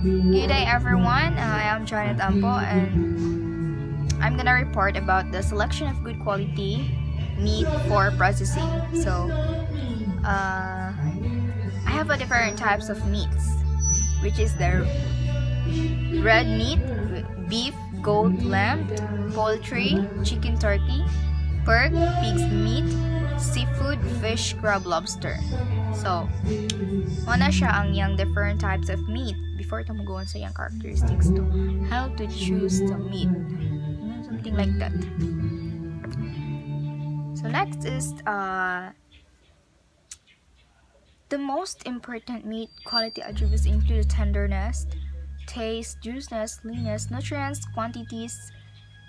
Good day everyone, I am Janet Ampo and I'm gonna report about the selection of good quality meat for processing. I have a different types of meats, which is the red meat, beef, goat, lamb, poultry, chicken, turkey, pork, pig's meat, seafood, fish, crab, lobster. So, una siya ang yung different types of meat. Before ito mag-go on sa yung characteristics to how to choose the meat. Something like that. So next is the most important meat quality attributes include tenderness, taste, juiciness, leanness, nutrients, quantities,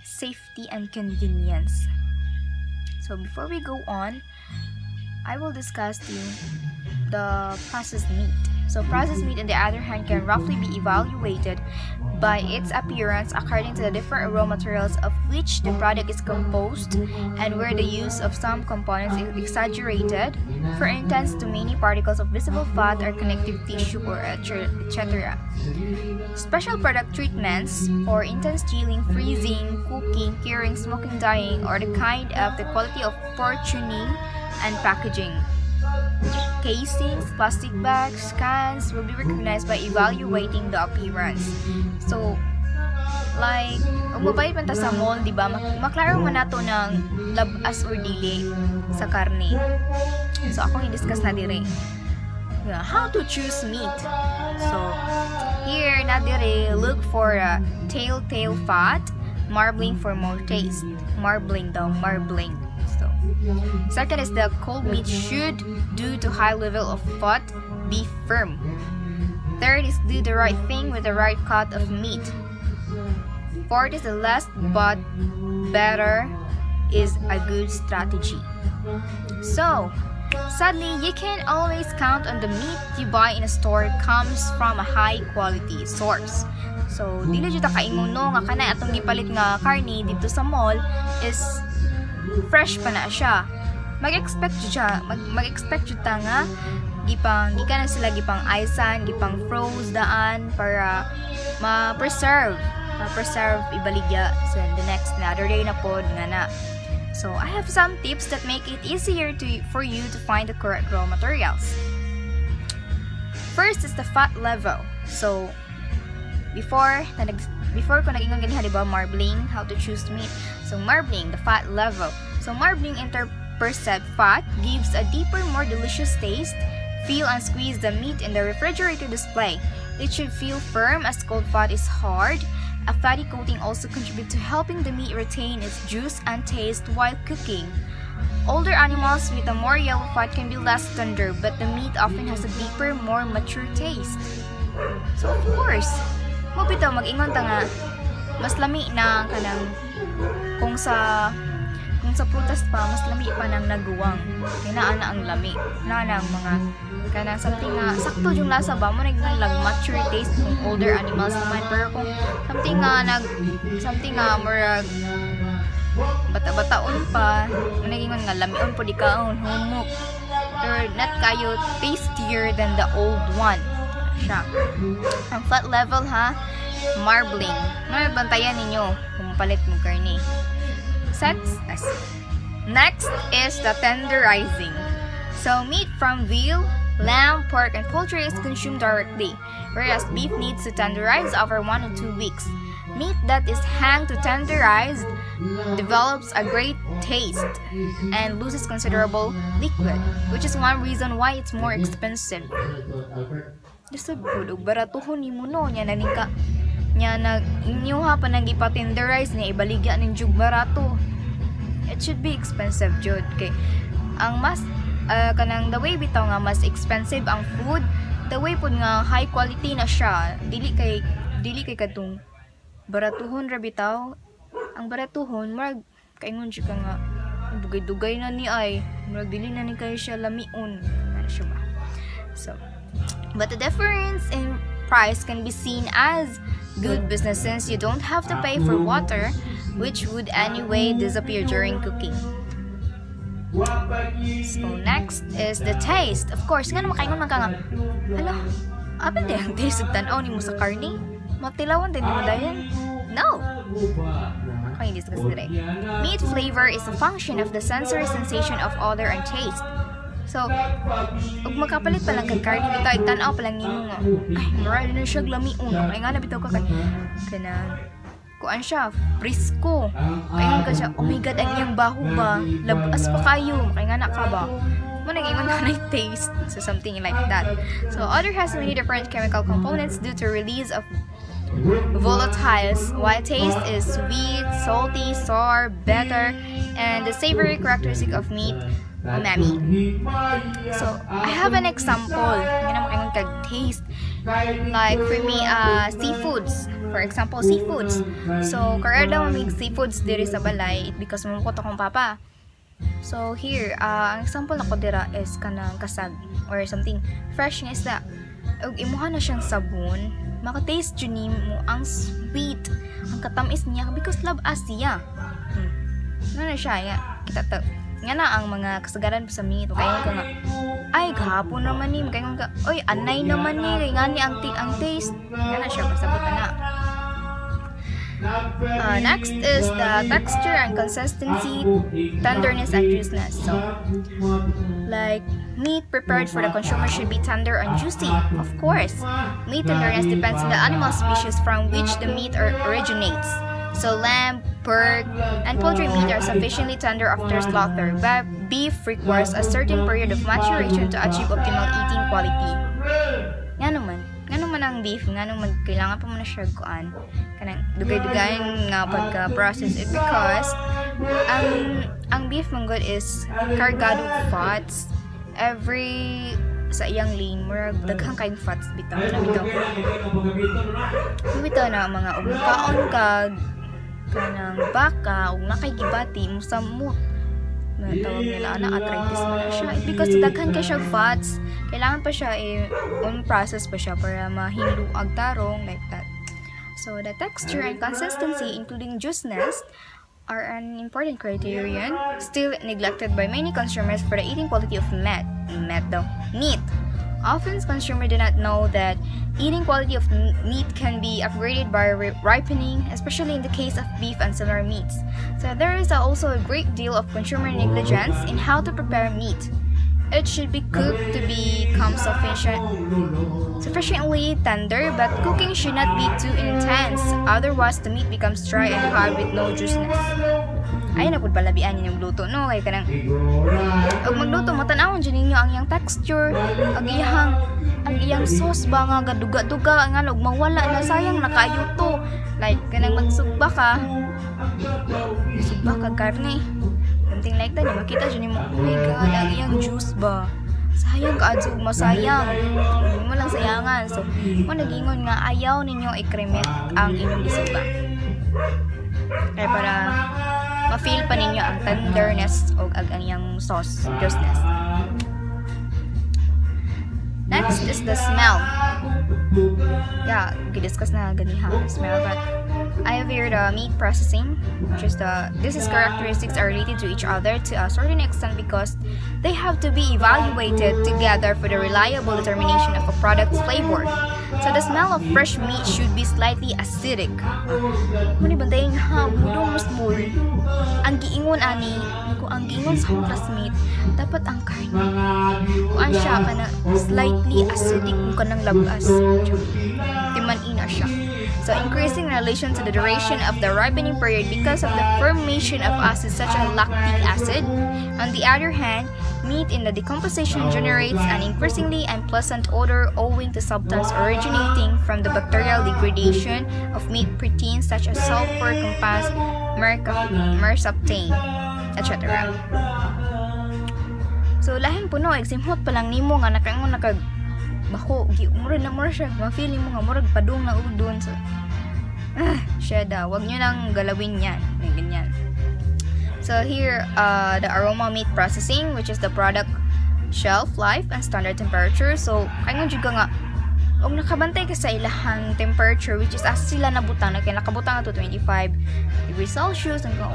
safety, and convenience. So before we go on, I will discuss the processed meat. So processed meat on the other hand can roughly be evaluated by its appearance according to the different raw materials of which the product is composed and where the use of some components is exaggerated, for instance too many particles of visible fat or connective tissue or etc. Special product treatments, for instance chilling, freezing, cooking, curing, smoking, dyeing, or the kind of the quality of portioning and packaging. Casings, plastic bags, cans will be recognized by evaluating the appearance. So, like, kung mabayad man ta sa mall, di ba, maklaro man nato ng labas or dili sa karne. So, akong i-discuss na dire. Yeah, how to choose meat. So, here na dire, look for a telltale fat, marbling for more taste. Marbling daw, marbling. So, second is the cold meat should, due to high level of fat, be firm. Third is do the right thing with the right cut of meat. Fourth is the less but better is a good strategy. So, sadly, you can't always count on the meat you buy in a store comes from a high quality source. So, dili jud ta kaingon no nga kana atong gipalit nga karne dito sa mall is fresh pa na siya. Mag-expect jud ta nga gikan na sila gipang icean, gipang froze daan para ma-preserve ibaligya so the next another day na pod nga na. So I have some tips that make it easier for you to find the correct raw materials. First is the fat level. So before ko nag-ingon ganyan, diba, marbling, how to choose meat. So, marbling, the fat level. So, marbling percent fat gives a deeper, more delicious taste. Feel and squeeze the meat in the refrigerator display. It should feel firm as cold fat is hard. A fatty coating also contributes to helping the meat retain its juice and taste while cooking. Older animals with a more yellow fat can be less tender, but the meat often has a deeper, more mature taste. So, of course, mo bitaw mag-ingon ta nga mas lami na kanang kung sa prutas pa mas lami pa nang naguwang kinaan na ang lami na ang mga kanang something nga sakto yung lasa ba mo naging lang mature taste kung older animals naman, pero kung something nga murag bata-bataon pa mo naging nga lamion po di kaon humok pero not kayo tastier than the old one siya. Ang fat level ha, marbling. Bantayan ninyo kung palit mo karne. Next is the tenderizing. So meat from veal, lamb, pork, and poultry is consumed directly, whereas beef needs to tenderize over 1 or 2 weeks. Meat that is hung to tenderized develops a great taste and loses considerable liquid, which is one reason why it's more expensive. Desod po, baratuhon ni mo no, nya inyuha pa nang ipa-tenderize niya, ibaligya ng jug barato. It should be expensive, jud. Okay. Ang mas, kanang the way bitaw nga mas expensive ang food, the way po nga high quality na siya, dili kay kadtong baratuhon ra bitaw. Ang baratuhon, marag, kaingon siya ka nga, dugay-dugay na ni ay, marag dili na ni kayo siya lamiun. Ano siya ba? So, but the difference in price can be seen as good business since you don't have to pay for water, which would anyway disappear during cooking. So next is the taste. Of course, nga na makaingon man ka nga, hala, Apil din ang taste ug tan-aw nimo sa karne? Matilawan din mo dayon? No! Okay, discuss today. Meat flavor is a function of the sensory sensation of odor and taste. So, ug makapalit pa lang kag karne bitaw tan-aw pa lang nimo nga. Ay, mura na siya glamiun. Kay nga na bitaw ka kay kana kuan siya, frisco. Kaya ka siya, oh my god, ang iyang baho ba? Labas pa kayo. Kaya nga na ka ba? Mo nag-iwan na taste. So, something like that. So, odor has many different chemical components due to release of volatiles, while taste is sweet, salty, sour, bitter, and the savory characteristic of meat, umami. So, I have an example. Nga naman kayong kag-taste. Like, for me, seafoods. For example, seafoods. So, karada mo may seafoods diri sa balay because mamukot akong papa. So, here, ang example na ko dira is kanang kasag or something. Fresh nga isda. Ug imuha na siyang sabon. Maka-taste yun mo ang sweet. Ang katamis niya because love siya. Ano na siya? Nga, kita to. Nga na ang mga kasagaran sa meat. Kaya ka nga, ay, gahapon naman ni. Kaya nga, oy, anay naman ni. Kaya nga ni ang taste. Nga na siya, pasabutan na. Next is the texture and consistency, tenderness and juiciness. So, like, meat prepared for the consumer should be tender and juicy. Of course, meat tenderness depends on the animal species from which the meat originates. So, lamb, pork, and poultry meat are sufficiently tender after slaughter, but beef requires a certain period of maturation to achieve optimal eating quality. Nga naman ang beef, nga naman kailangan pa mo na siya kuan. Kanang dugay-dugayan nga pagka-process it because ang beef mong good is kargado fats. Every sa iyang lane, murag daghang kayong fats bitaw na bitaw na mga ugkaon kag kanang baka ug nakay gibati mo sa mo tawag nila na arthritis mo na siya because daghan kay siya fats, kailangan pa siya on process pa siya para mahilo ag tarong like that. So the texture and consistency including juiciness are an important criterion still neglected by many consumers for the eating quality of meat. Often consumers do not know that eating quality of meat can be upgraded by ripening, especially in the case of beef and similar meats. So there is also a great deal of consumer negligence in how to prepare meat. It should be cooked to become sufficiently tender, but cooking should not be too intense, otherwise the meat becomes dry and hard with no juiciness. Ay na pud palabian ninyong luto no kay kanang og magluto mo tan-awon dyan ninyo ang iyang texture, ang iyang sauce ba nga gaduga-duga nga og mawala na sayang na kayo to. Like kanang magsugba ka karne. Something like that, makita dyan mo, oh my god, ang iyang juice ba? Sayang ka adso masayang. Hindi mo lang sayangan. So, mo nagingon nga ayaw ninyo i-cremate ang inyong isuga. Kaya para ma-feel pa ninyo ang tenderness o ang iyang sauce, juiciness. Next is the smell. Yeah, discuss na ganiha smell, but I have here the meat processing, which is this characteristics are related to each other to a certain extent because they have to be evaluated together for the reliable determination of a product's flavor. So the smell of fresh meat should be slightly acidic. Muni bantayin ha, budong mas mul. Ang giingon ani, kung ang giingon sa classmate, dapat ang karne. Kung siya ka na slightly acidic kung kanang labas. Timan-ina siya. So increasing in relation to the duration of the ripening period because of the formation of acids such as lactic acid. On the other hand, meat in the decomposition generates an increasingly unpleasant odor owing to substance originating from the bacterial degradation of meat proteins such as sulfur compounds, mercaptane, etc. So lahing puno, eximhot pa lang nimo nga nakaingon baho, mura na mura siya, ma-feeling mo nga murag padung na udon. So, siya daw, wag nyo nang galawin yan, ganyan. So here, the aroma meat processing, which is the product shelf life and standard temperature. So, kayo juga nga, kung nakabantay ka sa ilahang temperature, which is as sila nabutang, kaya nakabutang na to 25 degrees Celsius hanggang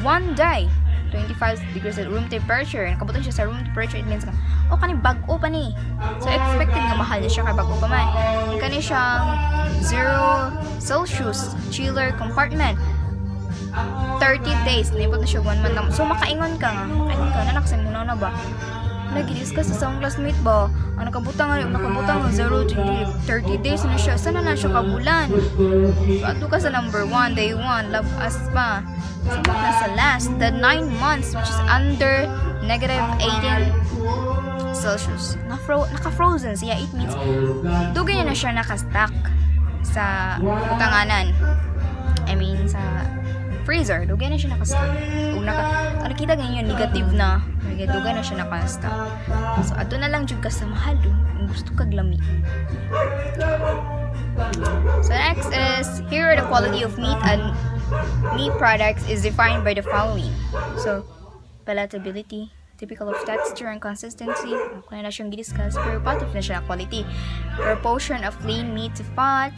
one day. 25 degrees at room temperature. Nakabutang siya sa room temperature, it means nga, kani bag-o pa ni. So, expected nga mahal na siya kay bag-o pa man. Kani siyang 0 Celsius chiller compartment. 30 days, nipot na siya 1 month. So, makaingon ka, nanakasay mo na ba? Nag-discuss sa isang classmate ba? Ang nakabutang ng 0 degree, 30 days na siya. Sana na siya kabulan? So, ato ka sa number 1, day 1, love us pa. So, na sa last, the 9 months, which is under negative 18 Celsius. Naka-frozen siya. It means, dugay na siya nakastack sa butanganan. I mean, sa freezer. Dugay na siya nakastack. Nakita ganyan, negative na. Dugay na siya nakastack. So, ato na lang dyan ka sa mahal. Kung gusto kag lami. So, next is, here are the quality of meat and meat products is defined by the following. So, palatability, typical of texture and consistency. Kung na siyang gidiscuss, pero part of na siya quality. Proportion of lean meat to fat,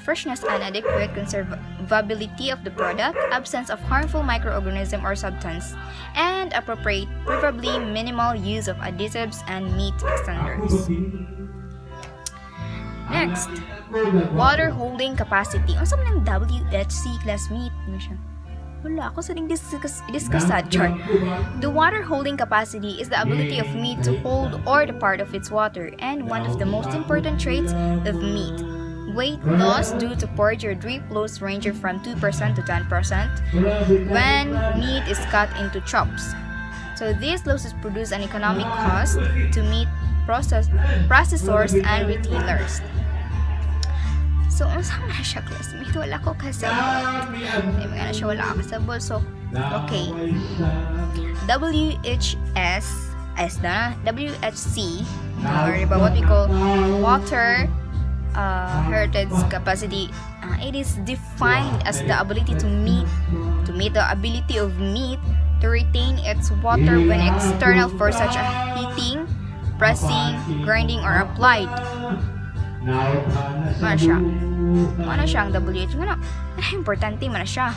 freshness and adequate conservability of the product, absence of harmful microorganism or substance, and appropriate, preferably minimal use of additives and meat extenders. Next, water holding capacity. Ano sa ng WHC class meat? Wala ako sa discuss sa chart. The water holding capacity is the ability of meat to hold or the part of its water, and one of the most important traits of meat. Weight loss due to purge or drip loss ranging from 2% to 10% when meat is cut into chops. So these losses produce an economic cost to meat processors and retailers. So, unsa man siya classmate? Wala ko kasabot. Ay, mga na siya wala ko kasabot. So, okay. WHC, or diba, what we call water heritage capacity, it is defined as the ability to meet the ability of meat to retain its water when external for such as heating, pressing, grinding, or applied. Mana siya ang WH nga importante man siya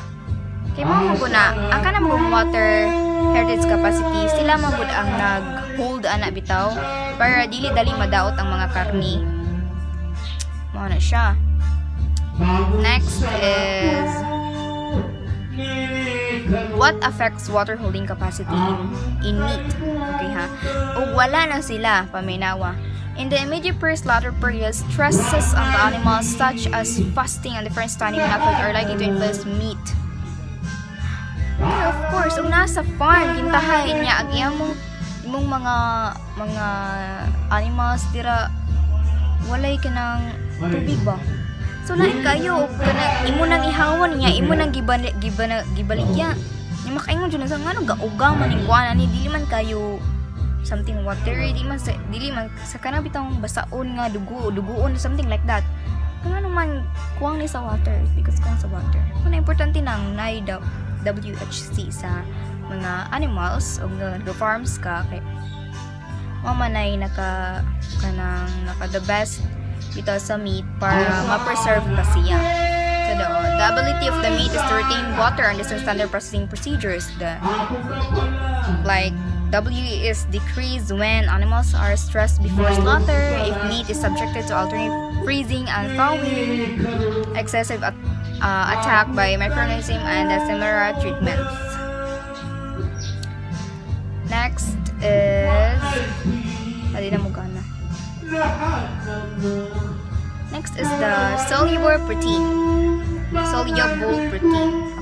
kay mo na ang kana mga water heritage capacity, sila magud ang nag-hold ana bitaw para dili dali madaot ang mga karni. Mana siya. Next is what affects water holding capacity in meat. Okay ha. Ug wala na sila paminawa. In the immediate pre-slaughter period, stresses on the animals such as fasting and different stunning methods are likely to influence meat. Pero of course, kung nasa farm, kintahay niya ag imong mga animals tira walay ka ng tubig ba? So lain kayo kana imo nang ihawan niya, imo nang gibaligya. Ni makaingon jud sa ngano gaugang man ning kuan ani dili man kayo something watery, dili man sa kana bitang basaon nga duguon something like that. Kung ano man kuwang ni sa water because kuwang sa water. Kung importante nang nay WHC sa mga animals o nag-farms ka kay mama nay naka the best ito sa meat para ma-preserve pa siya. So the ability of the meat is to retain water under standard processing procedures. Like W is decreased when animals are stressed before slaughter, if meat is subjected to alternate freezing and thawing, excessive attack by microorganisms, and similar treatments. Next is Next is the soluble protein.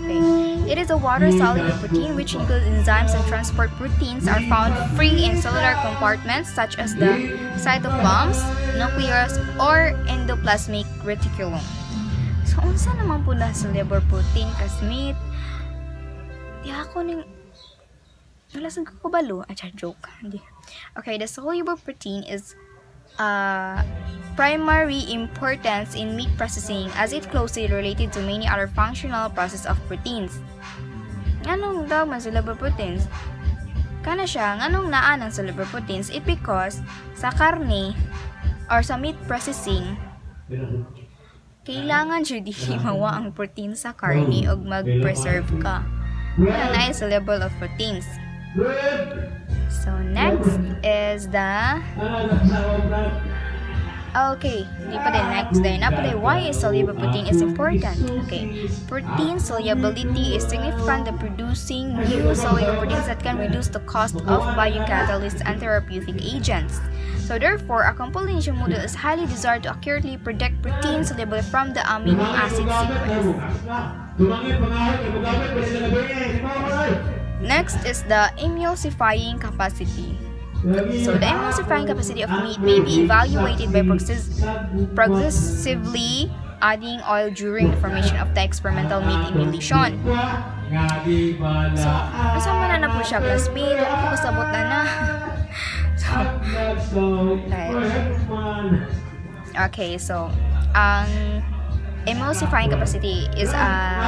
Okay. It is a water-soluble protein which includes enzymes and transport proteins are found free in cellular compartments such as the cytoplazms, nucleus, or endoplasmic reticulum. So, unsa naman po na soluble protein kasmit? Di ako ning nalasag ko balo. Joke. Okay, the soluble protein is primary importance in meat processing as it closely related to many other functional process of proteins. Anong daw man soluble proteins? Kana siya, anong naan ang soluble proteins? It because sa karne or sa meat processing, kailangan jud himawa ang protein sa karne og mag-preserve ka. Muna na ay soluble of proteins. So next is the okay, di pa din next din. Na pa din, why is soluble protein is important? Okay, protein solubility is significant in producing new soluble proteins that can reduce the cost of biocatalysts and therapeutic agents. So therefore, a compilation model is highly desired to accurately predict protein solubility from the amino acid sequence. Next is the emulsifying capacity. So the emulsifying capacity of meat may be evaluated by progressively adding oil during the formation of the experimental meat emulsion. So, masama na po siya, classmate. Wala ko kasabot na. Okay, so, ang emulsifying capacity is a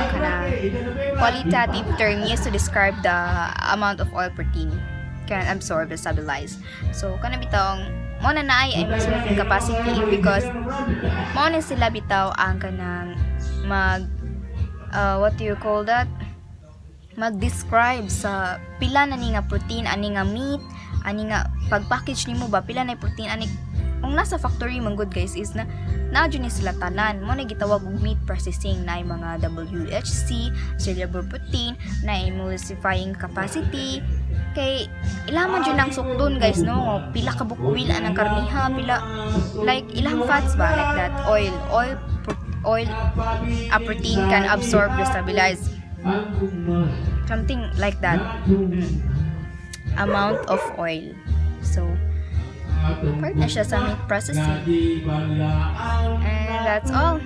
qualitative term used to describe the amount of oil protein can absorb and stabilize. So, kana bitawng mo na naay emulsifying capacity because mo na sila bitaw ang kanang what do you call that? Mag-describe sa pila na ni nga protein, ani nga meat, ani nga pag-package nimo ba pila na protein, ani kung nasa factory man good guys is na ni sila tanan mo na gitawag og meat processing na mga WHC, soluble protein, na emulsifying capacity. Kay ilaman dyan ang sukdon guys no, pila ka bukwil anang karniha, pila like ilang fats ba like that, oil a protein can absorb or stabilize something like that amount of oil. So part na siya sa meat processing, and that's all.